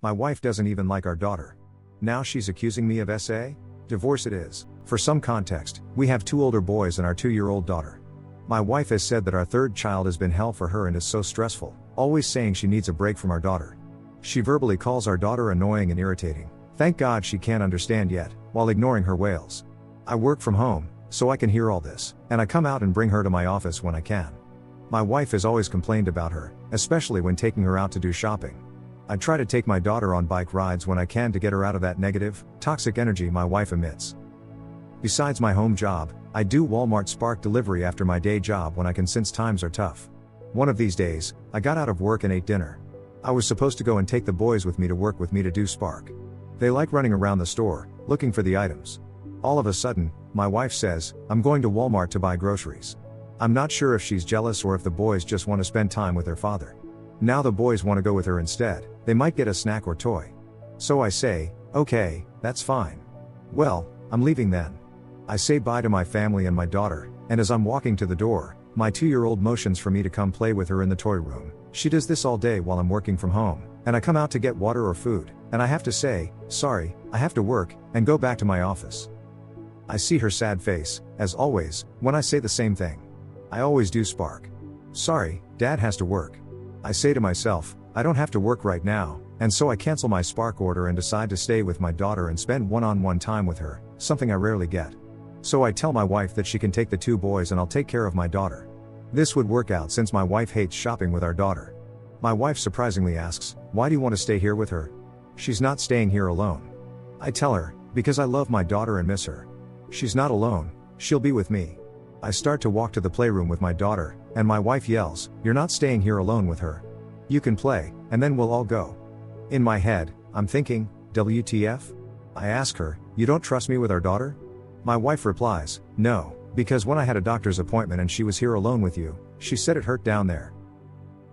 My wife doesn't even like our daughter. Now she's accusing me of SA? Divorce it is. For some context, we have 2 older boys and our 2-year-old daughter. My wife has said that our 3rd child has been hell for her and is so stressful, always saying she needs a break from our daughter. She verbally calls our daughter annoying and irritating. Thank God she can't understand yet, while ignoring her wails. I work from home, so I can hear all this, and I come out and bring her to my office when I can. My wife has always complained about her, especially when taking her out to do shopping. I try to take my daughter on bike rides when I can to get her out of that negative, toxic energy my wife emits. Besides my home job, I do Walmart Spark delivery after my day job when I can, since times are tough. One of these days, I got out of work and ate dinner. I was supposed to go and take the boys with me to work with me to do Spark. They like running around the store, looking for the items. All of a sudden, my wife says, "I'm going to Walmart to buy groceries." I'm not sure if she's jealous or if the boys just want to spend time with their father. Now the boys want to go with her instead, they might get a snack or toy. So I say, okay, that's fine. Well, I'm leaving then. I say bye to my family and my daughter, and as I'm walking to the door, my 2-year-old motions for me to come play with her in the toy room. She does this all day while I'm working from home, and I come out to get water or food, and I have to say, sorry, I have to work, and go back to my office. I see her sad face, as always, when I say the same thing. I always do Spark. Sorry, Dad has to work. I say to myself, I don't have to work right now, and so I cancel my Spark order and decide to stay with my daughter and spend one-on-one time with her, something I rarely get. So I tell my wife that she can take the 2 boys and I'll take care of my daughter. This would work out since my wife hates shopping with our daughter. My wife surprisingly asks, why do you want to stay here with her? She's not staying here alone. I tell her, because I love my daughter and miss her. She's not alone, she'll be with me. I start to walk to the playroom with my daughter, and my wife yells, "You're not staying here alone with her. You can play, and then we'll all go." In my head, I'm thinking, WTF? I ask her, "You don't trust me with our daughter?" My wife replies, "No, because when I had a doctor's appointment and she was here alone with you, she said it hurt down there."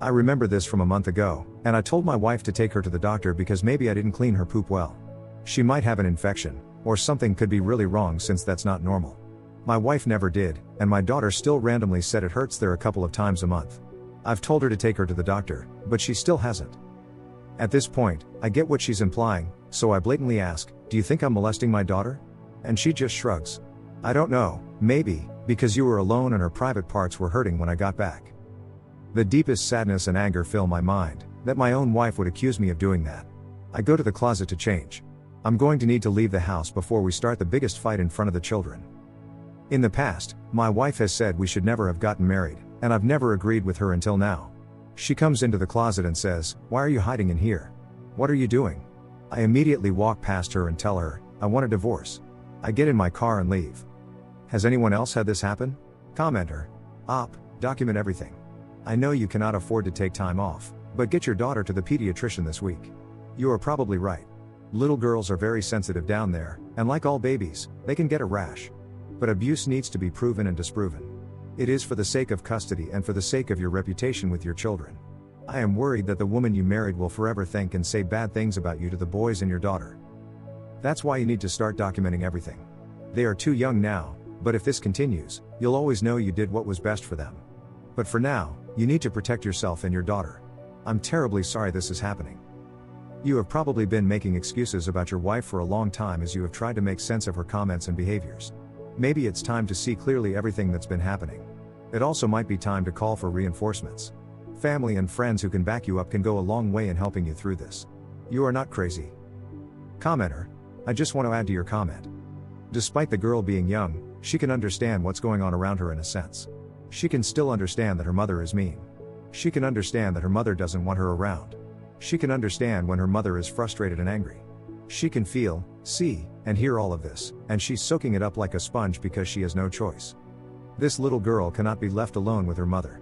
I remember this from a month ago, and I told my wife to take her to the doctor because maybe I didn't clean her poop well. She might have an infection, or something could be really wrong since that's not normal. My wife never did, and my daughter still randomly said it hurts there a couple of times a month. I've told her to take her to the doctor, but she still hasn't. At this point, I get what she's implying, so I blatantly ask, "Do you think I'm molesting my daughter?" And she just shrugs. "I don't know, maybe, because you were alone and her private parts were hurting when I got back." The deepest sadness and anger fill my mind, that my own wife would accuse me of doing that. I go to the closet to change. I'm going to need to leave the house before we start the biggest fight in front of the children. In the past, my wife has said we should never have gotten married, and I've never agreed with her until now. She comes into the closet and says, "Why are you hiding in here? What are you doing?" I immediately walk past her and tell her, "I want a divorce." I get in my car and leave. Has anyone else had this happen? Commenter. Document everything. I know you cannot afford to take time off, but get your daughter to the pediatrician this week. You are probably right. Little girls are very sensitive down there, and like all babies, they can get a rash. But abuse needs to be proven and disproven. It is for the sake of custody and for the sake of your reputation with your children. I am worried that the woman you married will forever think and say bad things about you to the boys and your daughter. That's why you need to start documenting everything. They are too young now, but if this continues, you'll always know you did what was best for them. But for now, you need to protect yourself and your daughter. I'm terribly sorry this is happening. You have probably been making excuses about your wife for a long time as you have tried to make sense of her comments and behaviors. Maybe it's time to see clearly everything that's been happening. It also might be time to call for reinforcements. Family and friends who can back you up can go a long way in helping you through this. You are not crazy. Commenter. I just want to add to your comment. Despite the girl being young, she can understand what's going on around her in a sense. She can still understand that her mother is mean. She can understand that her mother doesn't want her around. She can understand when her mother is frustrated and angry. She can feel, see, and hear all of this, and she's soaking it up like a sponge because she has no choice. This little girl cannot be left alone with her mother.